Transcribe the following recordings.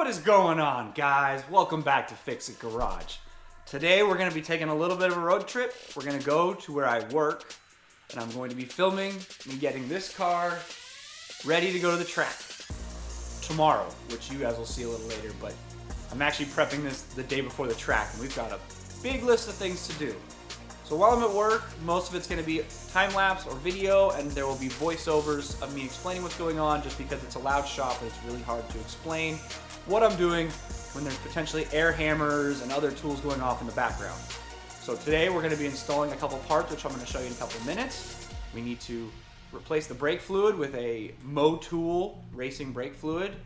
What is going on, guys? Welcome back to Fix It Garage. Today we're going to be taking a little bit of a road trip. We're going to go to where I work, and I'm going to be filming me getting this car ready to go to the track tomorrow, which you guys will see a little later, but I'm actually prepping this the day before the track, and we've got a big list of things to do. So while I'm at work, most of it's going to be time-lapse or video, and there will be voiceovers of me explaining what's going on, just because it's a loud shop and it's really hard to explain what I'm doing when there's potentially air hammers and other tools going off in the background. So today we're going to be installing a couple parts, which I'm going to show you in a couple of minutes. We need to replace the brake fluid with a Motul racing brake fluid.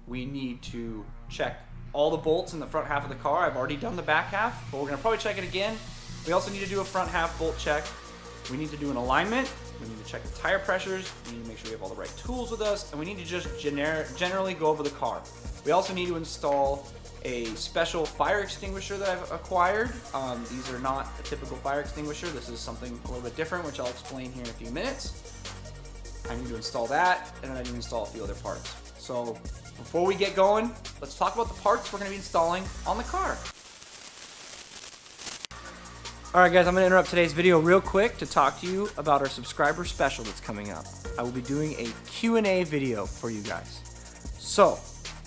We need to check all the bolts in the front half of the car. I've already done the back half, but we're going to probably check it again. We also need to do a front half bolt check. We need to do an alignment. We need to check the tire pressures. We need to make sure we have all the right tools with us, and we need to just generally go over the car. We also need to install a special fire extinguisher that I've acquired. These are not a typical fire extinguisher. This is something a little bit different, which I'll explain here in a few minutes. I need to install that, and then I need to install a few other parts. So before we get going, let's talk about the parts we're going to be installing on the car. Alright guys, I'm going to interrupt today's video real quick to talk to you about our subscriber special that's coming up. I will be doing a Q&A video for you guys. So,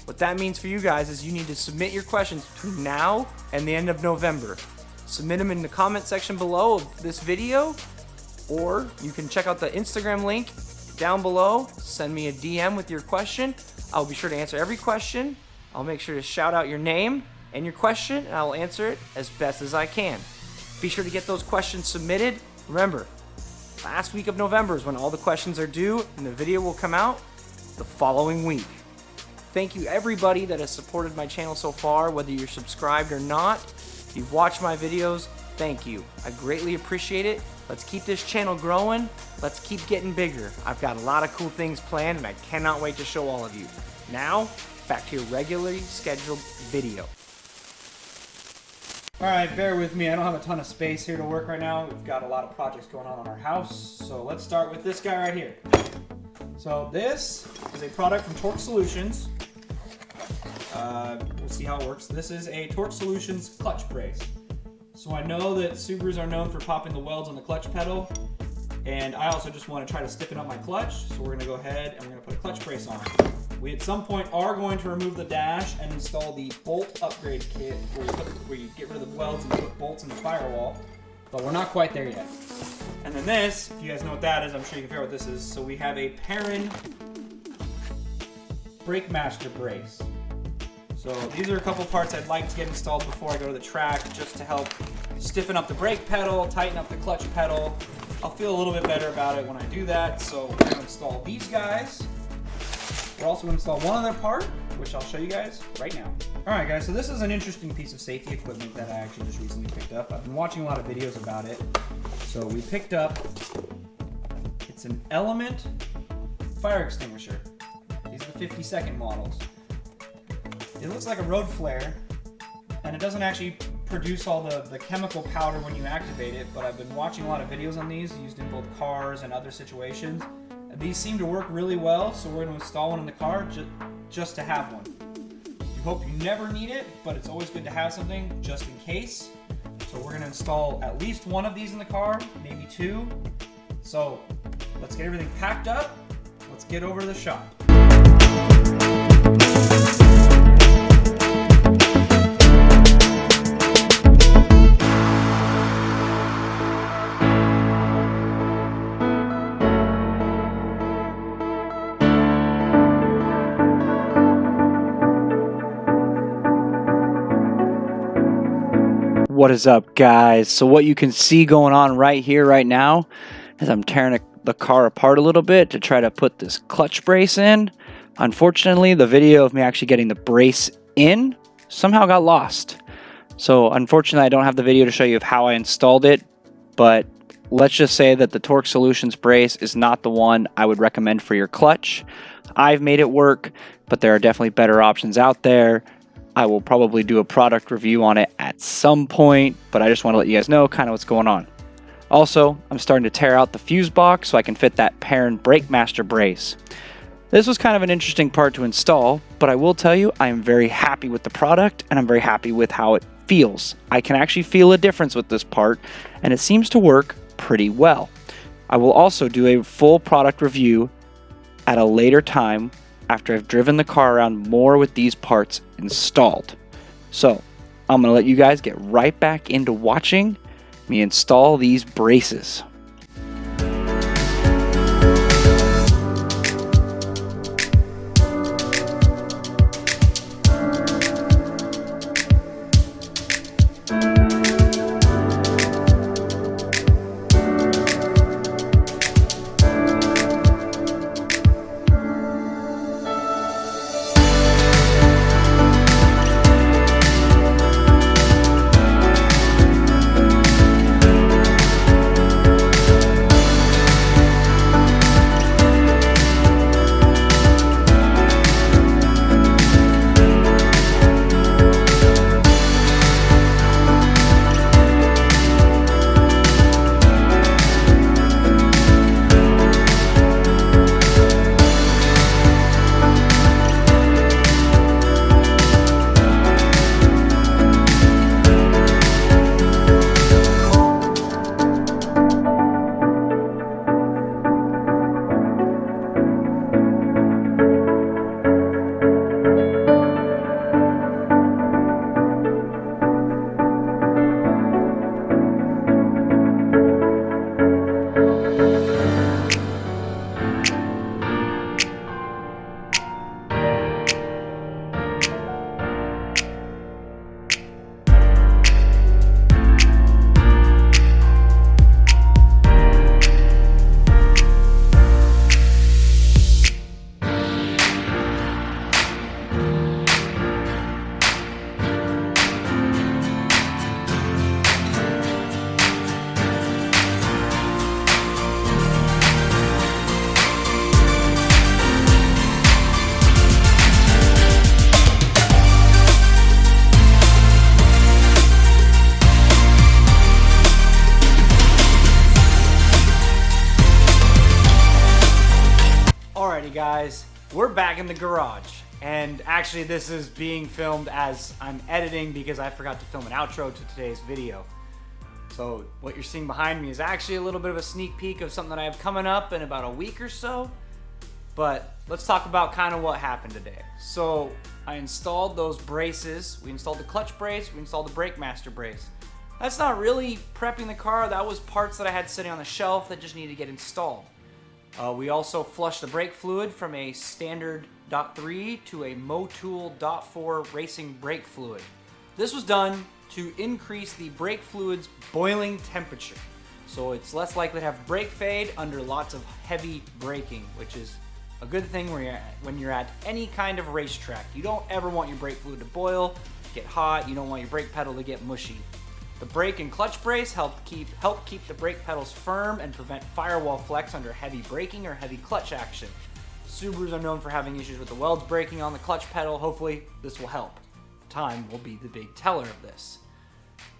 what that means for you guys is you need to submit your questions between now and the end of November. Submit them in the comment section below of this video, or you can check out the Instagram link down below. Send me a DM with your question. I'll be sure to answer every question. I'll make sure to shout out your name and your question, and I'll answer it as best as I can. Be sure to get those questions submitted. Remember, last week of November is when all the questions are due, and the video will come out the following week. Thank you everybody that has supported my channel so far, whether you're subscribed or not. If you've watched my videos, thank you. I greatly appreciate it. Let's keep this channel growing. Let's keep getting bigger. I've got a lot of cool things planned, and I cannot wait to show all of you. Now, back to your regularly scheduled video. Alright, bear with me. I don't have a ton of space here to work right now. We've got a lot of projects going on our house. So let's start with this guy right here. So this is a product from Torque Solutions. We'll see how it works. This is a Torque Solutions clutch brace. So I know that Subarus are known for popping the welds on the clutch pedal, and I also just want to try to stiffen up my clutch. So we're going to go ahead and we're going to put a clutch brace on. We at some point are going to remove the dash and install the bolt upgrade kit where you get rid of the welds and put bolts in the firewall, but we're not quite there yet. And then this, if you guys know what that is, I'm sure you can figure out what this is. So we have a Perrin Brake Master brace. So these are a couple parts I'd like to get installed before I go to the track, just to help stiffen up the brake pedal, tighten up the clutch pedal. I'll feel a little bit better about it when I do that. So we're going to install these guys. We're also going to install one other part, which I'll show you guys right now. Alright guys, so this is an interesting piece of safety equipment that I actually just recently picked up. I've been watching a lot of videos about it. So we picked up, it's an Element fire extinguisher. These are the 50-second models. It looks like a road flare, and it doesn't actually produce all the chemical powder when you activate it, but I've been watching a lot of videos on these, used in both cars and other situations. These seem to work really well, so we're going to install one in the car just to have one. We hope you never need it, but it's always good to have something just in case. So we're going to install at least one of these in the car, maybe two. So let's get everything packed up. Let's get over to the shop. What is up, guys? So what you can see going on right here, right now, is I'm tearing the car apart a little bit to try to put this clutch brace in. Unfortunately, the video of me actually getting the brace in somehow got lost. So unfortunately, I don't have the video to show you of how I installed it, but let's just say that the Torque Solutions brace is not the one I would recommend for your clutch. I've made it work, but there are definitely better options out there. I will probably do a product review on it at some point, but I just want to let you guys know kind of what's going on. Also, I'm starting to tear out the fuse box so I can fit that Perrin Brake Master brace. This was kind of an interesting part to install, but I will tell you I am very happy with the product and I'm very happy with how it feels. I can actually feel a difference with this part and it seems to work pretty well. I will also do a full product review at a later time after I've driven the car around more with these parts installed. So I'm going to let you guys get right back into watching me install these braces. Alrighty guys, we're back in the garage, and actually this is being filmed as I'm editing because I forgot to film an outro to today's video. So what you're seeing behind me is actually a little bit of a sneak peek of something that I have coming up in about a week or so. But let's talk about kind of what happened today. So I installed those braces. We installed the clutch brace, we installed the brake master brace. That's not really prepping the car, that was parts that I had sitting on the shelf that just needed to get installed. We also flushed the brake fluid from a standard .3 to a Motul .4 racing brake fluid. This was done to increase the brake fluid's boiling temperature, so it's less likely to have brake fade under lots of heavy braking, which is a good thing when you're at any kind of racetrack. You don't ever want your brake fluid to boil, get hot, you don't want your brake pedal to get mushy. The brake and clutch brace help keep the brake pedals firm and prevent firewall flex under heavy braking or heavy clutch action. Subarus are known for having issues with the welds breaking on the clutch pedal. Hopefully this will help. Time will be the big teller of this.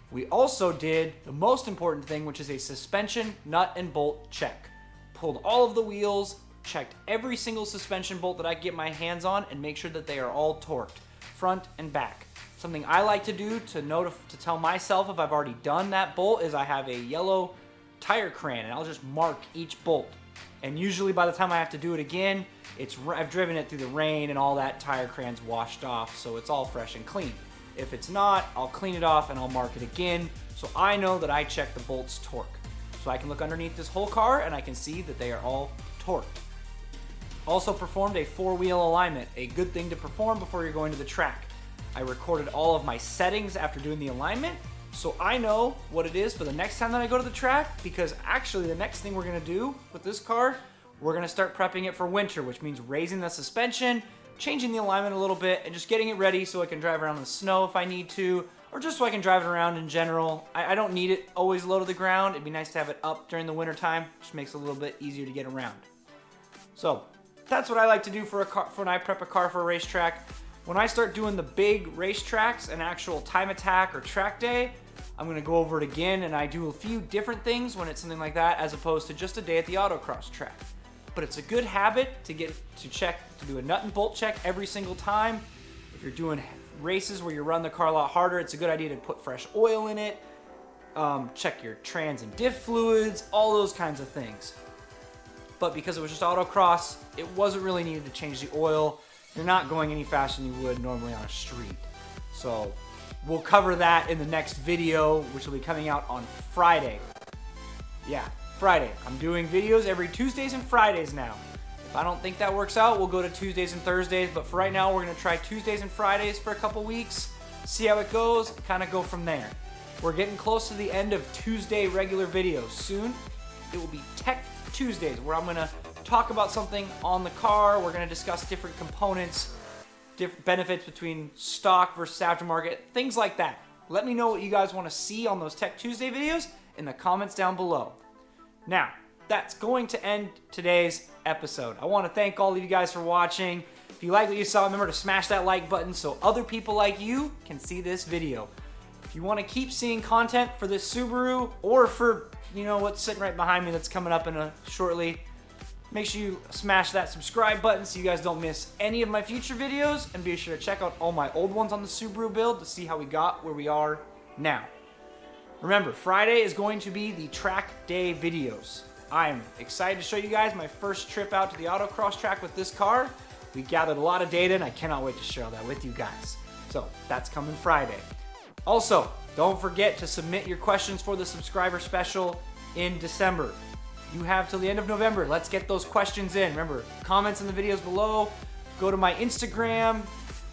We also did the most important thing, which is a suspension nut and bolt check. Pulled all of the wheels, checked every single suspension bolt that I get my hands on, and make sure that they are all torqued, front and back. Something I like to do to tell myself if I've already done that bolt is I have a yellow tire crayon, and I'll just mark each bolt. And usually by the time I have to do it again, I've driven it through the rain and all that tire crayon's washed off, so it's all fresh and clean. If it's not, I'll clean it off and I'll mark it again, so I know that I checked the bolt's torque. So I can look underneath this whole car and I can see that they are all torqued. Also performed a four-wheel alignment, a good thing to perform before you're going to the track. I recorded all of my settings after doing the alignment, so I know what it is for the next time that I go to the track, because actually the next thing we're gonna do with this car, we're gonna start prepping it for winter, which means raising the suspension, changing the alignment a little bit, and just getting it ready so I can drive around in the snow if I need to, or just so I can drive it around in general. I don't need it always low to the ground. It'd be nice to have it up during the winter time, just makes it a little bit easier to get around. So that's what I like to do for when I prep a car for a racetrack. When I start doing the big racetracks, an actual time attack or track day, I'm gonna go over it again, and I do a few different things when it's something like that as opposed to just a day at the autocross track. but it's a good habit to do a nut and bolt check every single time. If you're doing races where you run the car a lot harder, it's a good idea to put fresh oil in it. Check your trans and diff fluids, all those kinds of things. But because it was just autocross, it wasn't really needed to change the oil. You're not going any faster than you would normally on a street. So we'll cover that in the next video, which will be coming out on Friday. Yeah, Friday. I'm doing videos every Tuesdays and Fridays now. If I don't think that works out, we'll go to Tuesdays and Thursdays. But for right now, we're going to try Tuesdays and Fridays for a couple weeks, see how it goes, kind of go from there. We're getting close to the end of Tuesday regular videos. Soon, it will be Tech Tuesdays, where I'm going to talk about something on the car. We're going to discuss different components, different benefits between stock versus aftermarket, things like that. Let me know what you guys want to see on those Tech Tuesday videos in the comments down below. Now, that's going to end today's episode. I want to thank all of you guys for watching. If you like what you saw, remember to smash that like button so other people like you can see this video. If you want to keep seeing content for this Subaru or for, what's sitting right behind me that's coming up shortly, make sure you smash that subscribe button so you guys don't miss any of my future videos, and be sure to check out all my old ones on the Subaru build to see how we got where we are now. Remember, Friday is going to be the track day videos. I'm excited to show you guys my first trip out to the autocross track with this car. We gathered a lot of data and I cannot wait to share that with you guys. So that's coming Friday. Also, don't forget to submit your questions for the subscriber special in December. You have till the end of November. Let's get those questions in. Remember, comments in the videos below. Go to my Instagram.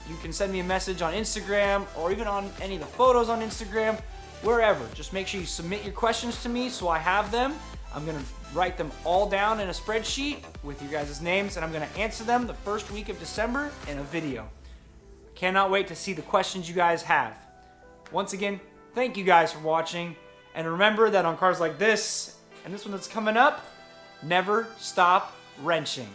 You can send me a message on Instagram or even on any of the photos on Instagram, wherever. Just make sure you submit your questions to me so I have them. I'm going to write them all down in a spreadsheet with you guys' names, and I'm going to answer them the first week of December in a video. Cannot wait to see the questions you guys have. Once again, thank you guys for watching, and remember that on cars like this, and this one that's coming up, never stop wrenching.